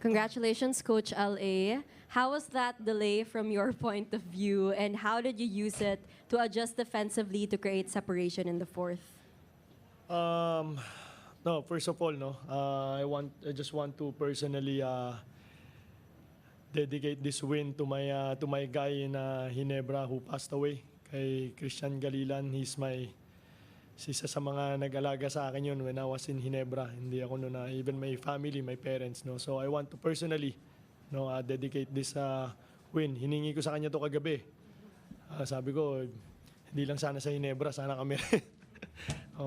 Congratulations, Coach LA. How was that delay from your point of view, and how did you use it to adjust defensively to create separation in the fourth? No, first of all, no, I just want to personally dedicate this win to my guy in Ginebra who passed away, kay Christian Galilan. Isa sa mga nag-alaga sa akin yun when I was in Ginebra. Hindi ako noon even my family, my parents, no. So I want to personally, no, dedicate this win. Hiningi ko sa kanya to kagabi. Sabi ko, hindi lang sana sa Ginebra, sana kami.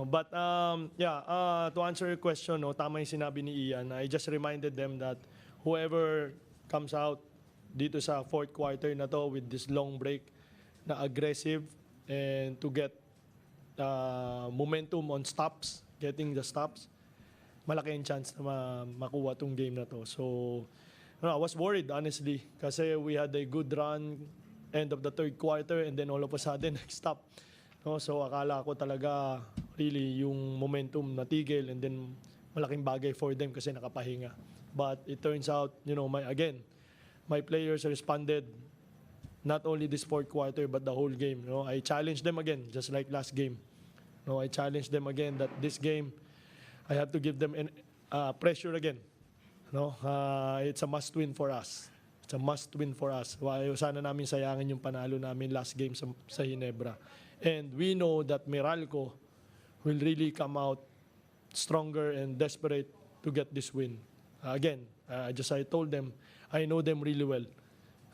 But to answer your question, no, tama yung sinabi ni Ian. I just reminded them that whoever comes out dito sa fourth quarter na to with this long break na aggressive and to get momentum on stops, getting the stops, malaki yung chance na makuha tong game na to. So, I was worried, honestly, kasi we had a good run end of the third quarter and then all of a sudden, stop. No, so, akala ko talaga really yung momentum natigil and then malaking bagay for them kasi nakapahinga. But it turns out, my players responded not only this fourth quarter but the whole game. No, I challenged them again, just like last game. No, I challenged them again that this game, I have to give them pressure again. No, it's a must-win for us. It's a must-win for us. Sana namin sayangin yung panalo namin last game sa Ginebra. And we know that Meralco will really come out stronger and desperate to get this win. I told them, I know them really well.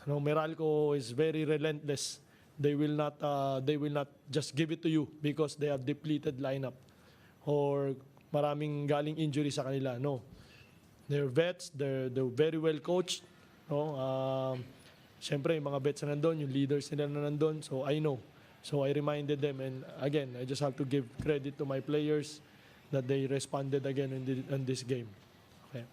No, Meralco is very relentless. They will not just give it to you because they have depleted lineup or maraming galing injury sa kanila. No, they're vets. They're very well coached. No, syempre yung mga vets na nandun, yung leaders nila na nandun. So I know. So I reminded them, and again, I just have to give credit to my players that they responded again in this game. Okay.